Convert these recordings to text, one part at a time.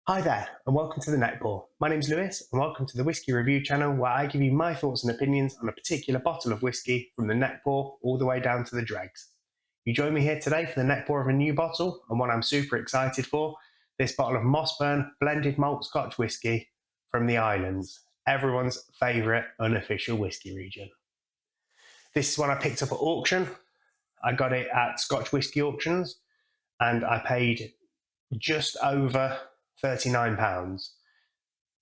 Hi there, and welcome to the Neckpour. My name's Lewis, and welcome to the Whisky Review channel where I give you my thoughts and opinions on a particular bottle of whisky from the Neckpour all the way down to the Dregs. You join me here today for the Neckpour of a new bottle, and one I'm super excited for, this bottle of Mossburn Blended Malt Scotch whisky from the islands, everyone's favourite unofficial whisky region. This is one I picked up at auction. I got it at Scotch Whisky Auctions, and I paid just over £39.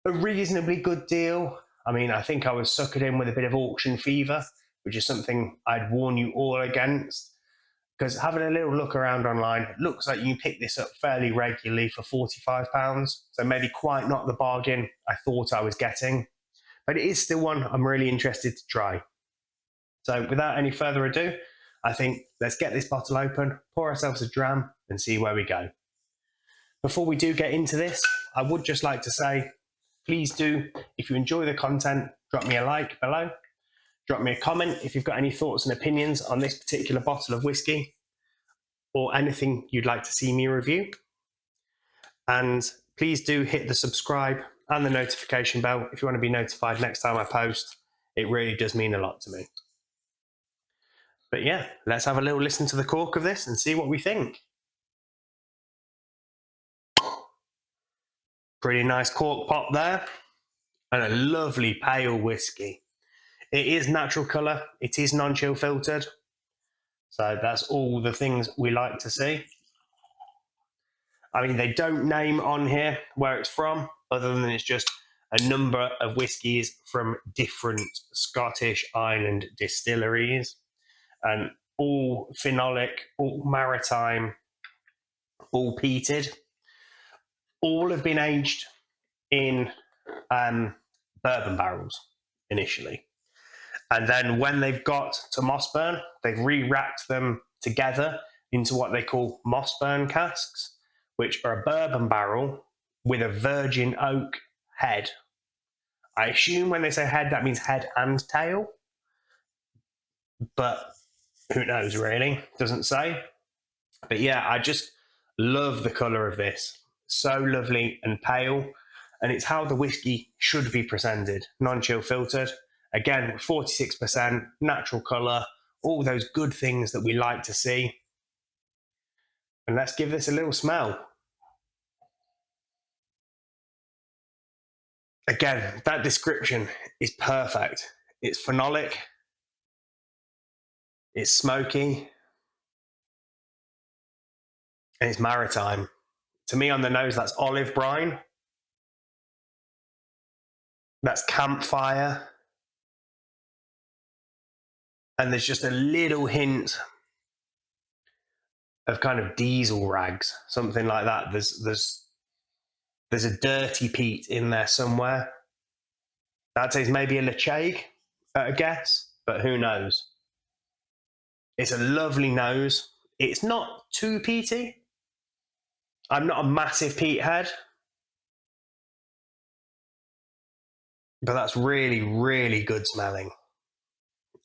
A reasonably good deal. I mean, I think I was suckered in with a bit of auction fever, which is something I'd warn you all against, because having a little look around online, it looks like you can pick this up fairly regularly for £45, so maybe quite not the bargain I thought I was getting, but it is still one I'm really interested to try. So without any further ado, I think let's get this bottle open, pour ourselves a dram, and see where we go. Before we do get into this, I would just like to say, please do, if you enjoy the content, drop me a like below. Drop me a comment if you've got any thoughts and opinions on this particular bottle of whiskey or anything you'd like to see me review. And please do hit the subscribe and the notification bell if you want to be notified next time I post. It really does mean a lot to me. But yeah, let's have a little listen to the cork of this and see what we think. Pretty nice cork pop there, and a lovely pale whiskey. It is natural colour, it is non-chill filtered, so that's all the things we like to see. I mean, they don't name on here where it's from, other than it's just a number of whiskies from different Scottish island distilleries, and all phenolic, all maritime, all peated. All have been aged in bourbon barrels initially. And then when they've got to Mossburn, they've re-racked them together into what they call Mossburn casks, which are a bourbon barrel with a virgin oak head. I assume when they say head, that means head and tail, but who knows really, doesn't say. But yeah, I just love the colour of this. So lovely and pale, and it's how the whiskey should be presented, non-chill filtered. Again, 46%, natural colour, all those good things that we like to see. And let's give this a little smell. Again, that description is perfect. It's phenolic, it's smoky, and it's maritime. To me, on the nose, that's olive brine, that's campfire, and there's just a little hint of kind of diesel rags, something like that. There's a dirty peat in there somewhere. I'd say it's maybe a Lecheg at a guess, but who knows? It's a lovely nose. It's not too peaty. I'm not a massive peat head, but that's really, really good smelling.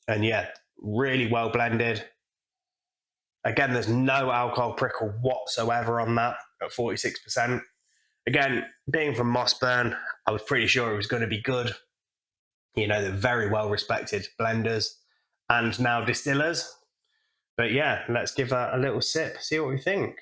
And yeah, really well blended. Again, there's no alcohol prickle whatsoever on that at 46%. Again, being from Mossburn, I was pretty sure it was going to be good. You know, they're very well respected blenders and now distillers. But yeah, let's give that a little sip, see what we think.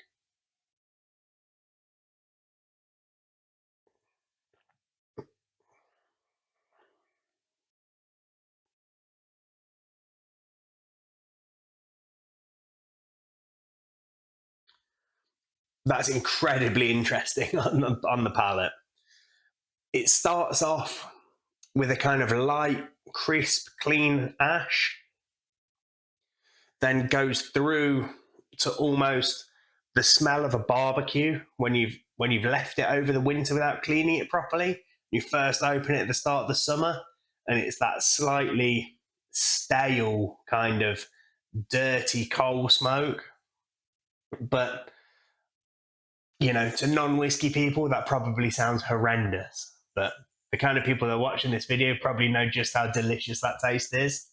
That's incredibly interesting on the palate. It starts off with a kind of light, crisp, clean ash, then goes through to almost the smell of a barbecue when you've left it over the winter without cleaning it properly. You first open it at the start of the summer, and it's that slightly stale kind of dirty coal smoke. But you know, to non-whiskey people, that probably sounds horrendous. But the kind of people that are watching this video probably know just how delicious that taste is.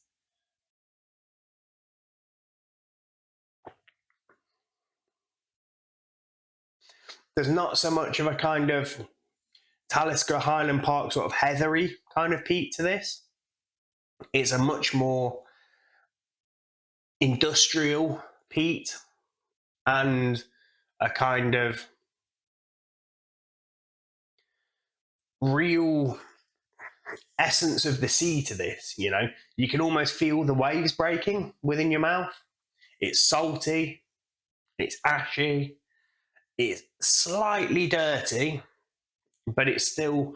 There's not so much of a kind of Talisker Highland Park sort of heathery kind of peat to this. It's a much more industrial peat and a kind of real essence of the sea to this. You know, you can almost feel the waves breaking within your mouth. It's salty, it's ashy, it's slightly dirty, but it's still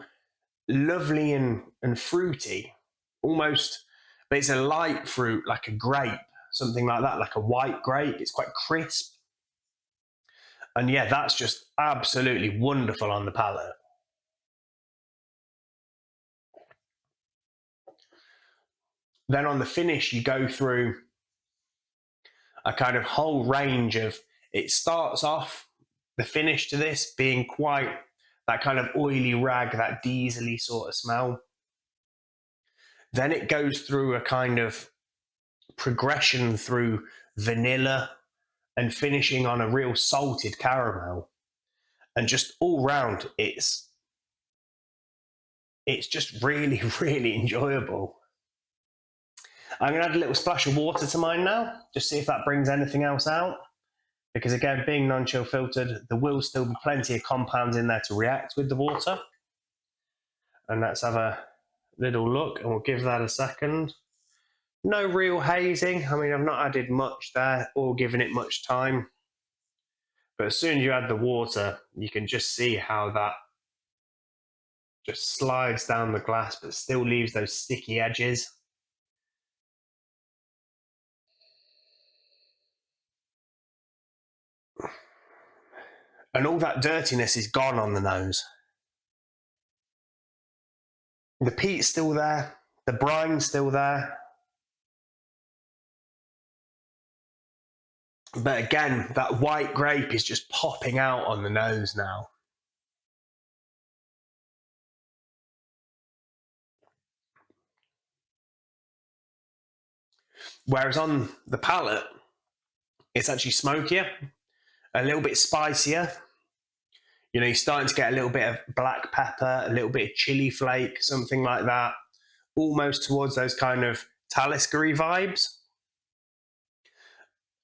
lovely and fruity, almost. But it's a light fruit, like a grape, something like that, like a white grape. It's quite crisp, and yeah, that's just absolutely wonderful on the palate. Then on the finish, you go through a kind of whole range of. It starts off the finish to this being quite that kind of oily rag, that diesely sort of smell. Then it goes through a kind of progression through vanilla and finishing on a real salted caramel. And just all round, it's just really, really enjoyable. I'm going to add a little splash of water to mine now, just see if that brings anything else out. Because again, being non-chill filtered, there will still be plenty of compounds in there to react with the water. And let's have a little look, and we'll give that a second. No real hazing. I mean, I've not added much there or given it much time. But as soon as you add the water, you can just see how that just slides down the glass, but still leaves those sticky edges. And all that dirtiness is gone on the nose. The peat's still there, the brine's still there. But again, that white grape is just popping out on the nose now. Whereas on the palate, it's actually smokier, a little bit spicier. You know, you're starting to get a little bit of black pepper, a little bit of chili flake, something like that, almost towards those kind of Taliskery vibes.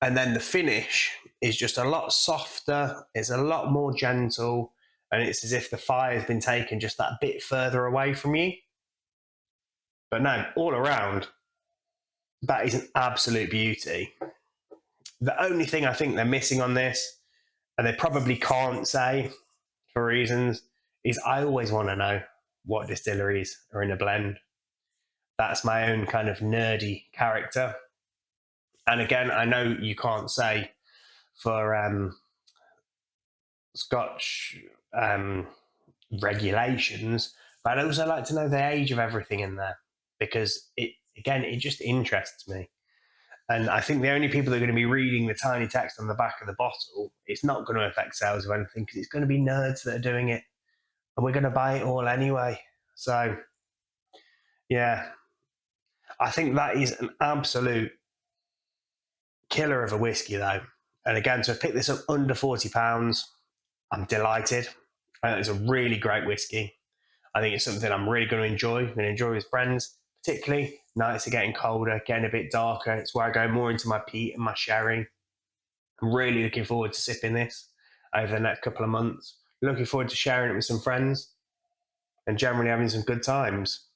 And then the finish is just a lot softer, it's a lot more gentle, and it's as if the fire has been taken just that bit further away from you. But no, all around, that is an absolute beauty. The only thing I think they're missing on this, and they probably can't say for reasons, is I always want to know what distilleries are in a blend. That's my own kind of nerdy character. And again, I know you can't say for Scotch regulations, but I'd also like to know the age of everything in there, because it just interests me. And I think the only people that are going to be reading the tiny text on the back of the bottle, it's not going to affect sales or anything, because it's going to be nerds that are doing it, and we're going to buy it all anyway. So, yeah, I think that is an absolute killer of a whiskey, though. And again, to have picked this up under £40, I'm delighted. I think it's a really great whiskey. I think it's something I'm really going to enjoy. I'm going to enjoy with friends, particularly nights are getting colder, getting a bit darker. It's where I go more into my peat and my sherry. I'm really looking forward to sipping this over the next couple of months. Looking forward to sharing it with some friends and generally having some good times.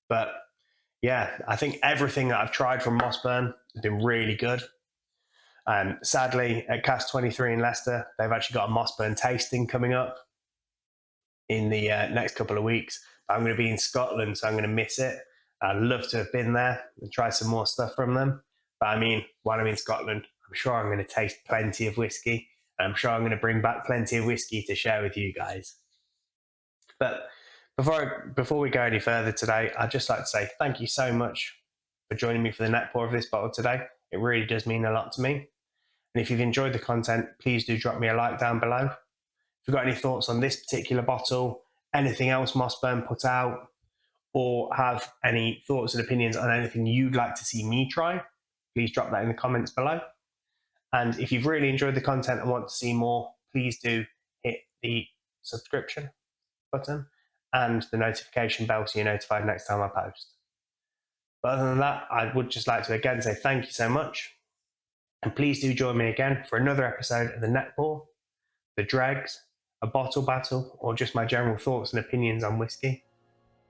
But yeah, I think everything that I've tried from Mossburn has been really good. Sadly, at Cast 23 in Leicester, they've actually got a Mossburn tasting coming up in the next couple of weeks. I'm going to be in Scotland, so I'm going to miss it. I'd love to have been there and try some more stuff from them. But I mean, while I'm in Scotland, I'm sure I'm going to taste plenty of whiskey. And I'm sure I'm going to bring back plenty of whiskey to share with you guys. But before we go any further today, I'd just like to say thank you so much for joining me for the Neckpour of this bottle today. It really does mean a lot to me. And if you've enjoyed the content, please do drop me a like down below. If you've got any thoughts on this particular bottle, anything else Mossburn put out, or have any thoughts and opinions on anything you'd like to see me try, please drop that in the comments below. And if you've really enjoyed the content and want to see more, please do hit the subscription button and the notification bell so you're notified next time I post. But other than that, I would just like to again say thank you so much. And please do join me again for another episode of the Neckpour, the Dregs, a bottle battle, or just my general thoughts and opinions on whiskey.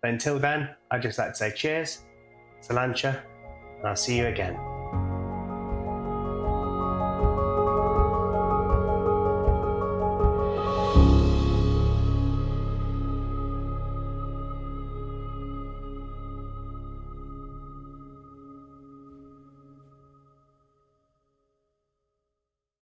But until then, I'd just like to say cheers, Salancha, and I'll see you again.